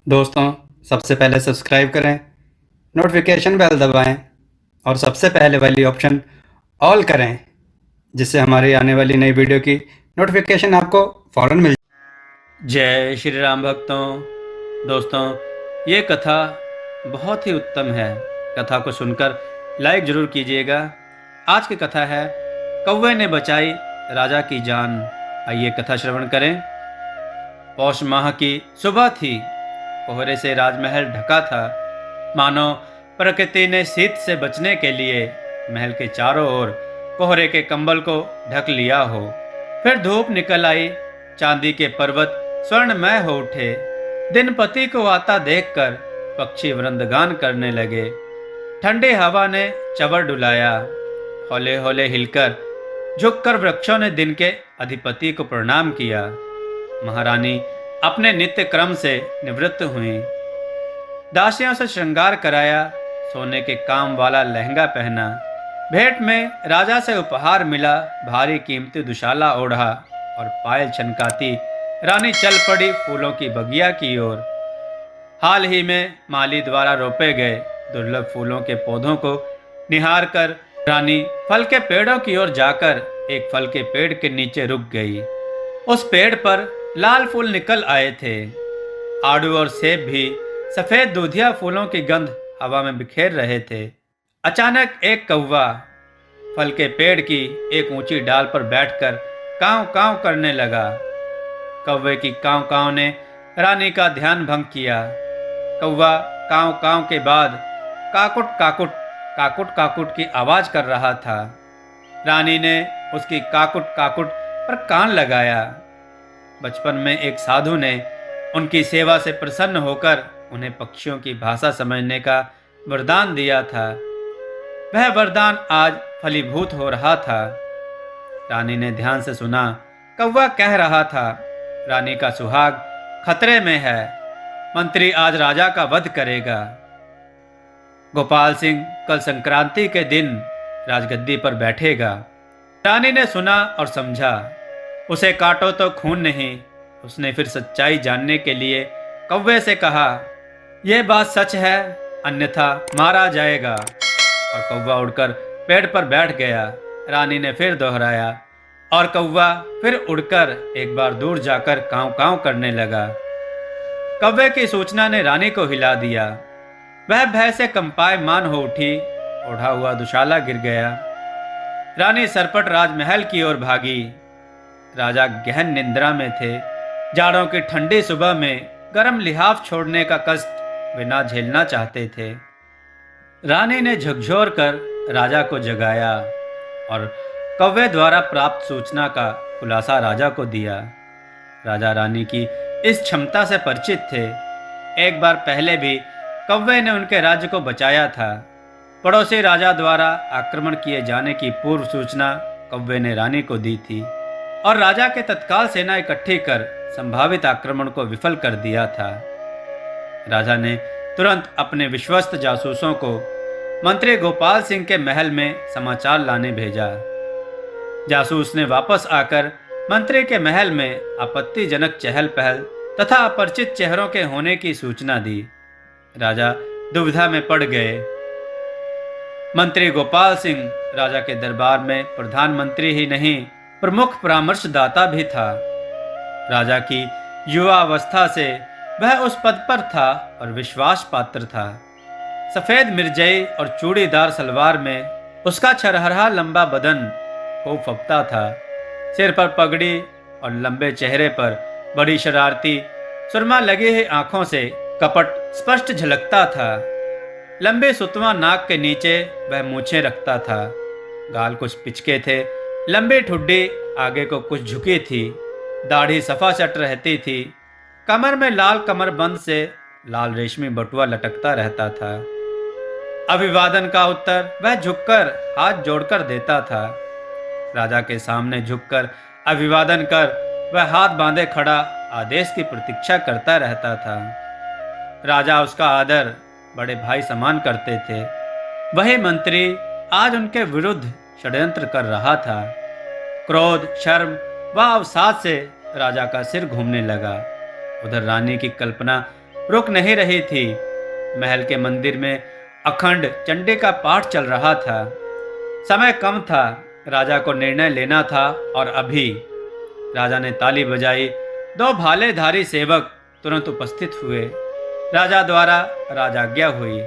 दोस्तों, सबसे पहले सब्सक्राइब करें, नोटिफिकेशन बेल दबाएं और सबसे पहले वाली ऑप्शन ऑल करें, जिससे हमारी आने वाली नई वीडियो की नोटिफिकेशन आपको फ़ौरन मिल। जय श्री राम भक्तों। दोस्तों, ये कथा बहुत ही उत्तम है। कथा को सुनकर लाइक जरूर कीजिएगा। आज की कथा है कौवे ने बचाई राजा की जान। आइए कथा श्रवण करें। पौष माह की सुबह थी। कोहरे से राजमहल ढका था, मानो प्रकृति ने शीत से बचने के लिए महल के चारों ओर कोहरे के कंबल को ढक लिया हो। फिर धूप निकल आई, चांदी के पर्वत स्वर्णमय हो उठे। दिनपति को आता देखकर पक्षी वृंदगान करने लगे। ठंडी हवा ने चवर डुलाया। हौले हौले हिलकर झुककर वृक्षों ने दिन के अधिपति को प्रणाम किया। महारानी अपने नित्य क्रम से निवृत्त हुई। दासियों से श्रृंगार कराया, सोने के काम वाला लहंगा पहना। भेंट में राजा से उपहार मिला, भारी कीमती दुशाला ओढ़ा और पायल छनकाती रानी चल पड़ी फूलों की बगिया की ओर। हाल ही में माली द्वारा रोपे गए दुर्लभ फूलों के पौधों को निहार कर रानी फल के पेड़ों की ओर जाकर एक फल के पेड़ के नीचे रुक गई। उस पेड़ पर लाल फूल निकल आए थे। आड़ू और सेब भी सफेद दूधिया फूलों की गंध हवा में बिखेर रहे थे। अचानक एक कौवा फल के पेड़ की एक ऊंची डाल पर बैठकर कांव कांव करने लगा। कौवे की कांव कांव ने रानी का ध्यान भंग किया। कौवा कांव कांव के बाद काकुट काकुट काकुट काकुट की आवाज कर रहा था। रानी ने उसकी काकुट काकुट पर कान लगाया। बचपन में एक साधु ने उनकी सेवा से प्रसन्न होकर उन्हें पक्षियों की भाषा समझने का वरदान दिया था। वह वरदान आज फलीभूत हो रहा था। रानी ने ध्यान से सुना। कौवा कह रहा था, रानी का सुहाग खतरे में है। मंत्री आज राजा का वध करेगा। गोपाल सिंह कल संक्रांति के दिन राजगद्दी पर बैठेगा। रानी ने सुना और समझा। उसे काटो तो खून नहीं। उसने फिर सच्चाई जानने के लिए कौवे से कहा, यह बात सच है, अन्यथा मारा जाएगा। और कौवा उड़कर पेड़ पर बैठ गया। रानी ने फिर दोहराया और कौवा फिर उड़कर एक बार दूर जाकर कांव कांव करने लगा। कौवे की सूचना ने रानी को हिला दिया। वह भय से कंपायमान हो उठी। ओढ़ा हुआ दुशाला गिर गया। रानी सरपट राजमहल की ओर भागी। राजा गहन निंद्रा में थे। जाड़ों की ठंडी सुबह में गर्म लिहाफ छोड़ने का कष्ट वे ना झेलना चाहते थे। रानी ने झकझोर कर राजा को जगाया और कौवे द्वारा प्राप्त सूचना का खुलासा राजा को दिया। राजा रानी की इस क्षमता से परिचित थे। एक बार पहले भी कौवे ने उनके राज्य को बचाया था। पड़ोसी राजा द्वारा आक्रमण किए जाने की पूर्व सूचना कौवे ने रानी को दी थी और राजा के तत्काल सेना इकट्ठी कर संभावित आक्रमण को विफल कर दिया था। राजा ने तुरंत अपने विश्वस्त जासूसों को मंत्री गोपाल सिंह के महल में समाचार लाने भेजा। जासूस ने वापस आकर मंत्री के महल में आपत्तिजनक चहल पहल तथा अपरिचित चेहरों के होने की सूचना दी। राजा दुविधा में पड़ गए। मंत्री गोपाल सिंह राजा के दरबार में प्रधानमंत्री ही नहीं, प्रमुख परामर्शदाता भी था। राजा की युवा अवस्था से वह उस पद पर था और विश्वास पात्र था। सफेद मिर्जई और चूड़ीदार सलवार में उसका छरहरा लंबा बदन खूब फपता था। सिर पर पगड़ी और लंबे चेहरे पर बड़ी शरारती सुरमा लगी हुई आंखों से कपट स्पष्ट झलकता था। लंबे सुतवा नाक के नीचे वह मूछें रखता था। गाल कुछ पिचके थे। लंबी ठुड्डी आगे को कुछ झुकी थी। दाढ़ी सफा सट रहती थी। कमर में लाल कमरबंद से लाल रेशमी बटुआ लटकता रहता था। अभिवादन का उत्तर वह झुककर हाथ जोड़कर देता था। राजा के सामने झुककर अभिवादन कर वह हाथ बांधे खड़ा आदेश की प्रतीक्षा करता रहता था। राजा उसका आदर बड़े भाई समान करते थे। वही मंत्री आज उनके विरुद्ध षड्यंत्र कर रहा था। क्रोध, शर्म व अवसाद से राजा का सिर घूमने लगा। उधर रानी की कल्पना रुक नहीं रही थी। महल के मंदिर में अखंड चंडी का पाठ चल रहा था। समय कम था, राजा को निर्णय लेना था और अभी। राजा ने ताली बजाई। 2 भालेधारी सेवक तुरंत उपस्थित हुए। राजा द्वारा राजाज्ञा हुई।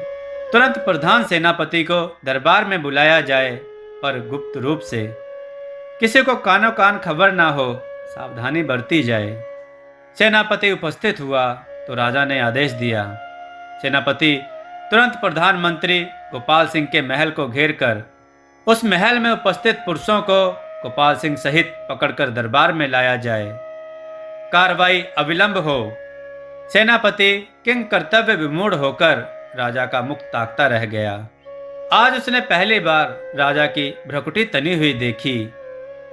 तुरंत प्रधान सेनापति को दरबार में बुलाया जाए, पर गुप्त रूप से। किसी को कानो कान खबर ना हो, सावधानी बरती जाए। सेनापति उपस्थित हुआ तो राजा ने आदेश दिया। सेनापति तुरंत प्रधानमंत्री गोपाल सिंह के महल को घेरकर उस महल में उपस्थित पुरुषों को गोपाल सिंह सहित पकड़कर दरबार में लाया जाए। कार्रवाई अविलंब हो। सेनापति किंग कर्तव्य विमूढ़ होकर राजा का मुख ताकता रह गया। आज उसने पहली बार राजा की भ्रकुटी तनी हुई देखी,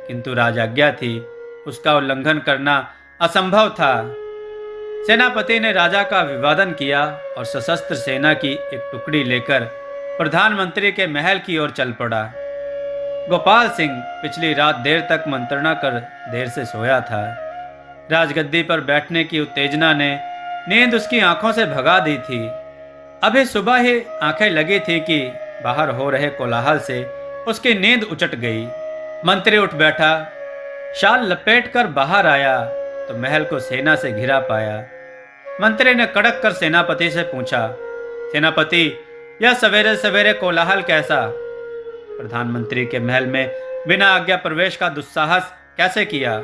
किंतु राजाज्ञा थी, उसका उल्लंघन करना असंभव था। सेनापति ने राजा का अभिवादन किया और सशस्त्र सेना की एक टुकड़ी लेकर प्रधानमंत्री के महल की ओर चल पड़ा। गोपाल सिंह पिछली रात देर तक मंत्रणा कर देर से सोया था। राजगद्दी पर बैठने की उत्तेजना ने नींद उसकी आंखों से भगा दी थी। अभी सुबह ही आंखें लगी थी कि बाहर हो रहे कोलाहल से उसकी नींद उचट गई। मंत्री उठ बैठा, शाल लपेटकर बाहर आया तो महल को सेना से घिरा पाया। मंत्री ने कड़क कर सेनापति से पूछा, सेनापति, यह सवेरे सवेरे कोलाहल कैसा? प्रधानमंत्री के महल में बिना आज्ञा प्रवेश का दुस्साहस कैसे किया?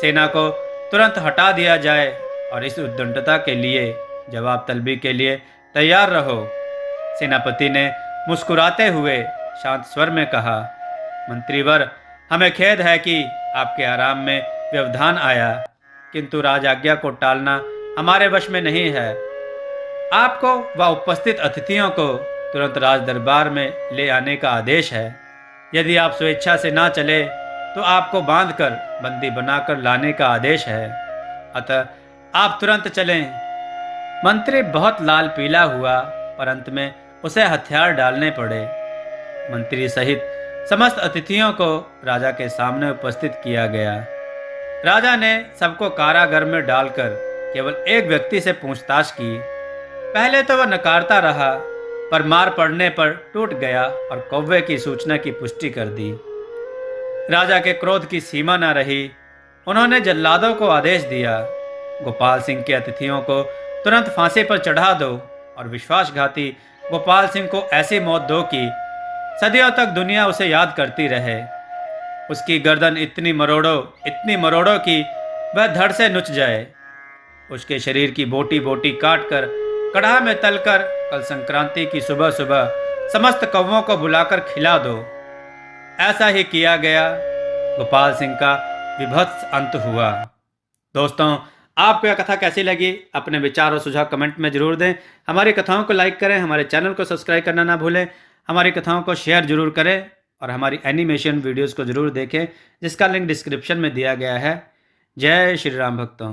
सेना को तुरंत हटा दिया जाए और इस उद्दंडता के लिए जवाब तलबी के लिए तैयार रहो। सेनापति ने मुस्कुराते हुए शांत स्वर में कहा, मंत्रीवर, हमें खेद है कि आपके आराम में व्यवधान आया, किंतु राजाज्ञा को टालना हमारे वश में नहीं है। आपको व उपस्थित अतिथियों को तुरंत राज दरबार में ले आने का आदेश है। यदि आप स्वेच्छा से ना चले तो आपको बांधकर बंदी बनाकर लाने का आदेश है। अतः आप तुरंत चलें। मंत्री बहुत लाल पीला हुआ, पर अंत में उसे हथियार डालने पड़े। मंत्री सहित समस्त अतिथियों को राजा के सामने उपस्थित किया गया। राजा ने सबको कारागार में डालकर केवल एक व्यक्ति से पूछताछ की। पहले तो वह नकारता रहा, पर मार पड़ने पर टूट गया और कौवे की सूचना की पुष्टि कर दी। राजा के क्रोध की सीमा न रही। उन्होंने जल्लादों को आदेश दिया, गोपाल सिंह के अतिथियों को तुरंत फांसी पर चढ़ा दो और विश्वासघाती गोपाल सिंह को ऐसी मौत दो कि सदियों तक दुनिया उसे याद करती रहे। उसकी गर्दन इतनी मरोड़ो कि वह धड़ से नुच जाए। उसके शरीर की बोटी बोटी काट कर कढ़ा में तलकर कल संक्रांति की सुबह सुबह समस्त कौवों को बुलाकर खिला दो। ऐसा ही किया गया। गोपाल सिंह का विभत्स अंत हुआ। दोस्तों, आपको यह कथा कैसी लगी? अपने विचार और सुझाव कमेंट में जरूर दें। हमारी कथाओं को लाइक करें, हमारे चैनल को सब्सक्राइब करना ना भूलें, हमारी कथाओं को शेयर जरूर करें और हमारी एनिमेशन वीडियोस को जरूर देखें, जिसका लिंक डिस्क्रिप्शन में दिया गया है। जय श्री राम भक्तों।